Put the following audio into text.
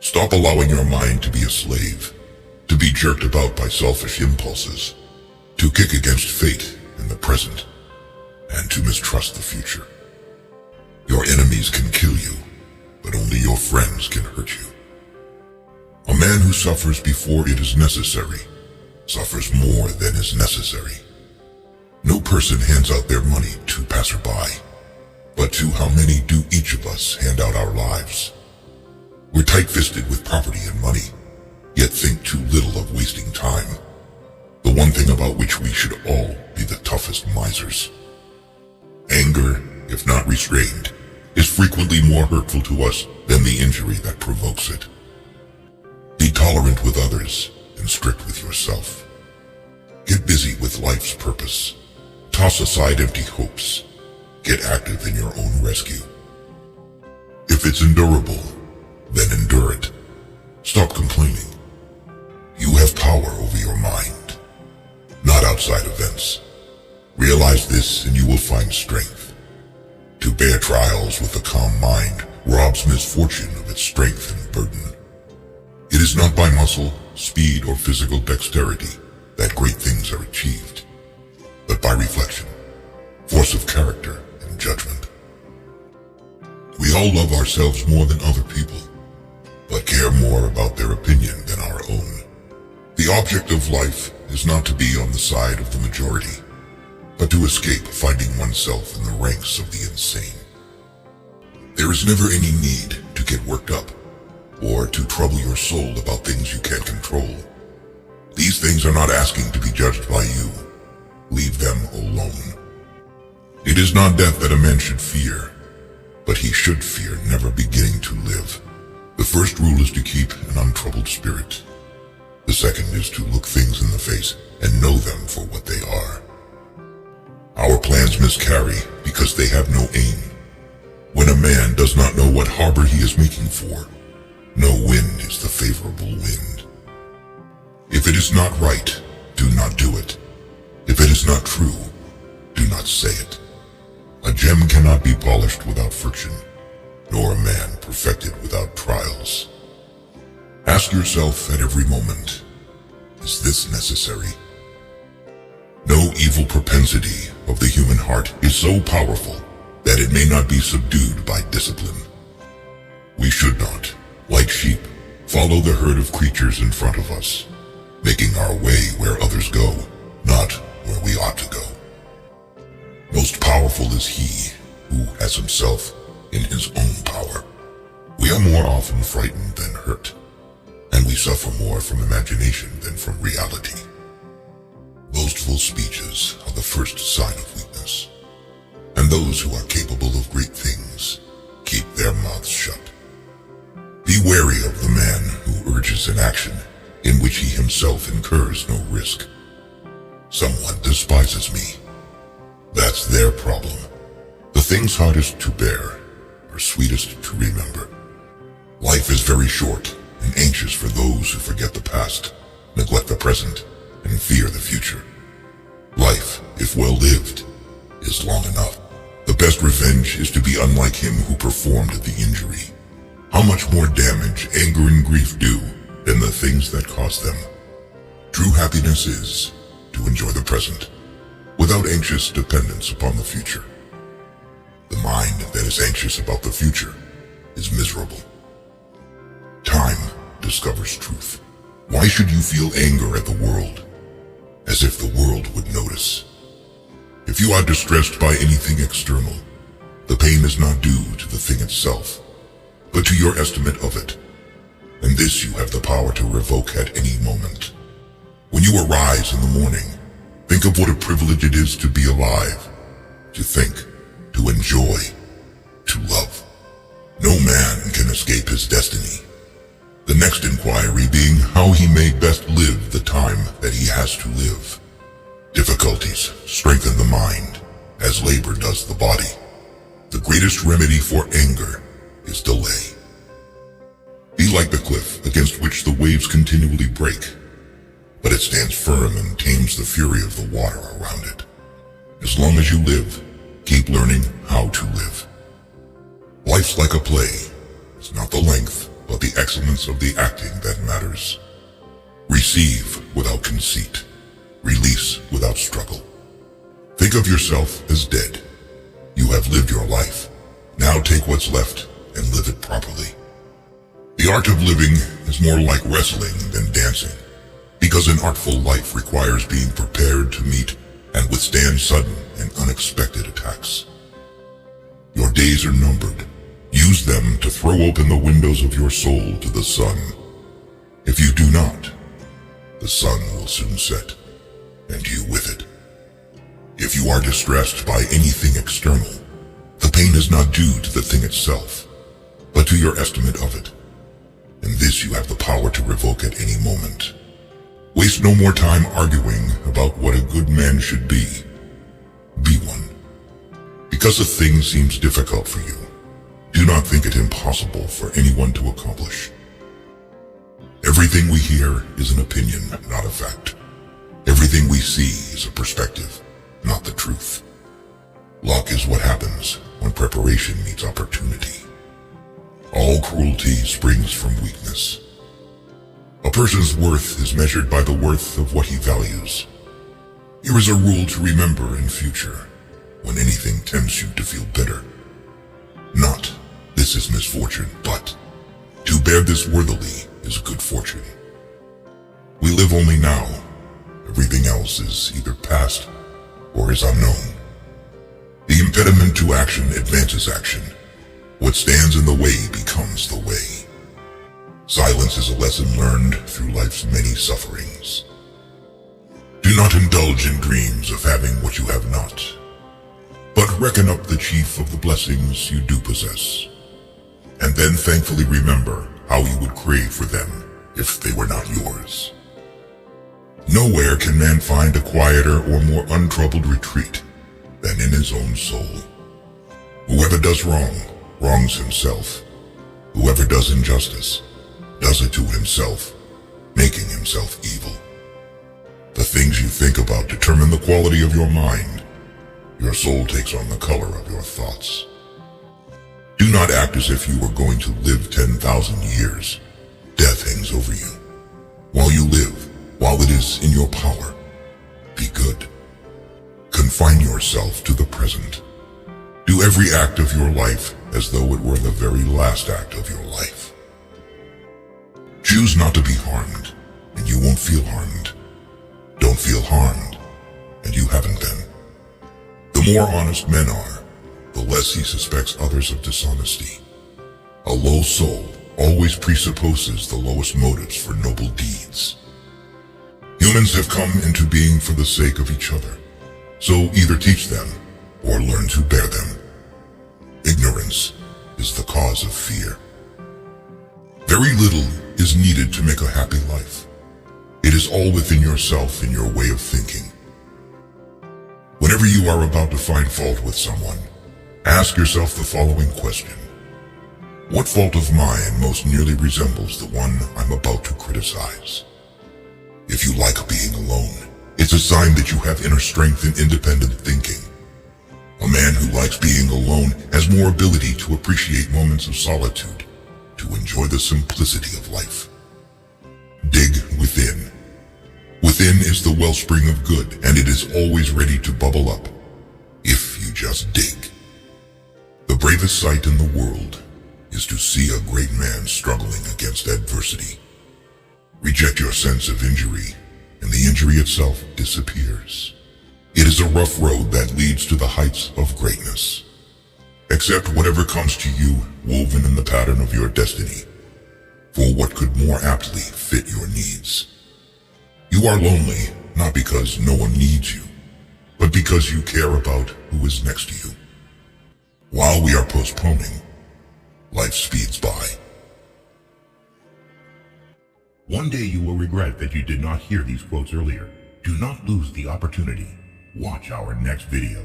Stop allowing your mind to be a slave, to be jerked about by selfish impulses, to kick against fate in the present, and to mistrust the future. Your enemies can kill you, but only your friends can hurt you. A man who suffers before it is necessary suffers more than is necessary. No person hands out their money to passerby, but to how many do each of us hand out our lives? We're tight-fisted with property and money, yet think too little of wasting time, the one thing about which we should all be the toughest misers. Anger, if not restrained, is frequently more hurtful to us than the injury that provokes it. Be tolerant with others and strict with yourself. Get busy with life's purpose. Toss aside empty hopes. Get active in your own rescue. If it's endurable, then endure it. Stop complaining. You have power over your mind, not outside events. Realize this and you will find strength. To bear trials with a calm mind robs misfortune of its strength and burden. It is not by muscle, speed, or physical dexterity that great things are achieved, but by reflection, force of character, and judgment. We all love ourselves more than other people, but care more about their opinion than our own. The object of life is not to be on the side of the majority, but to escape finding oneself in the ranks of the insane. There is never any need to get worked up, or to trouble your soul about things you can't control. These things are not asking to be judged by you. Leave them alone. It is not death that a man should fear, but he should fear never beginning to live. The first rule is to keep an untroubled spirit. The second is to look things in the face and know them for what they are. Our plans miscarry because they have no aim. When a man does not know what harbor he is making for, no wind is the favorable wind. If it is not right, do not do it. If it is not true, do not say it. A gem cannot be polished without friction, nor a man perfected without trials. Ask yourself at every moment, is this necessary? No evil propensity of the human heart is so powerful that it may not be subdued by discipline. We should not, like sheep, follow the herd of creatures in front of us, making our way where others go, not where we ought to go. Most powerful is he who has himself in his own power. We are more often frightened than hurt, and we suffer more from imagination than from reality. Boastful speeches are the first sign of weakness, and those who are capable of great things keep their mouths shut. Be wary of the man who urges an action in which he himself incurs no risk. Someone despises me. That's their problem. The things hardest to bear are sweetest to remember. Life is very short and anxious for those who forget the past, neglect the present, and fear the future. Life, if well lived, is long enough. The best revenge is to be unlike him who performed the injury. How much more damage anger and grief do than the things that cause them? True happiness is to enjoy the present, without anxious dependence upon the future. The mind that is anxious about the future is miserable. Time discovers truth. Why should you feel anger at the world, as if the world would notice? If you are distressed by anything external, the pain is not due to the thing itself, but to your estimate of it, and this you have the power to revoke at any moment. When you arise in the morning, think of what a privilege it is to be alive, to think, to enjoy, to love. No man can escape his destiny. The next inquiry being how he may best live the time that he has to live. Difficulties strengthen the mind, as labor does the body. The greatest remedy for anger is delay. Be like the cliff against which the waves continually break, but it stands firm and tames the fury of the water around it. As long as you live, keep learning how to live. Life's like a play. It's not the length, but the excellence of the acting that matters. Receive without conceit. Release without struggle. Think of yourself as dead. You have lived your life. Now take what's left and live it properly. The art of living is more like wrestling than dancing, because an artful life requires being prepared to meet and withstand sudden and unexpected attacks. Your days are numbered. Use them to throw open the windows of your soul to the sun. If you do not, the sun will soon set, and you with it. If you are distressed by anything external, the pain is not due to the thing itself, but to your estimate of it. And this you have the power to revoke at any moment. Waste no more time arguing about what a good man should be. Be one. Because a thing seems difficult for you, do not think it impossible for anyone to accomplish. Everything we hear is an opinion, not a fact. Everything we see is a perspective, not the truth. Luck is what happens when preparation meets opportunity. All cruelty springs from weakness. A person's worth is measured by the worth of what he values. Here is a rule to remember in future, when anything tempts you to feel bitter. Not, this is misfortune, but, to bear this worthily is good fortune. We live only now. Everything else is either past or is unknown. The impediment to action advances action. What stands in the way becomes the way. Silence is a lesson learned through life's many sufferings. Do not indulge in dreams of having what you have not, but reckon up the chief of the blessings you do possess, and then thankfully remember how you would crave for them if they were not yours. Nowhere can man find a quieter or more untroubled retreat than in his own soul. Whoever does wrong, wrongs himself. Whoever does injustice, does it to himself, making himself evil. The things you think about determine the quality of your mind. Your soul takes on the color of your thoughts. Do not act as if you were going to live 10,000 years. Death hangs over you. While you live, while it is in your power, be good. Confine yourself to the present. Do every act of your life as though it were the very last act of your life. Choose not to be harmed, and you won't feel harmed. Don't feel harmed, and you haven't been. The more honest men are, the less he suspects others of dishonesty. A low soul always presupposes the lowest motives for noble deeds. Humans have come into being for the sake of each other, so either teach them or learn to bear them. Ignorance is the cause of fear. Very little is needed to make a happy life. It is all within yourself and your way of thinking. Whenever you are about to find fault with someone, ask yourself the following question. What fault of mine most nearly resembles the one I'm about to criticize? If you like being alone, it's a sign that you have inner strength and independent thinking. A man who likes being alone has more ability to appreciate moments of solitude, to enjoy the simplicity of life. Dig within. Within is the wellspring of good, and it is always ready to bubble up, if you just dig. The bravest sight in the world is to see a great man struggling against adversity. Reject your sense of injury, and the injury itself disappears. It is a rough road that leads to the heights of greatness. Accept whatever comes to you woven in the pattern of your destiny, for what could more aptly fit your needs. You are lonely, not because no one needs you, but because you care about who is next to you. While we are postponing, life speeds by. One day you will regret that you did not hear these quotes earlier. Do not lose the opportunity. Watch our next video.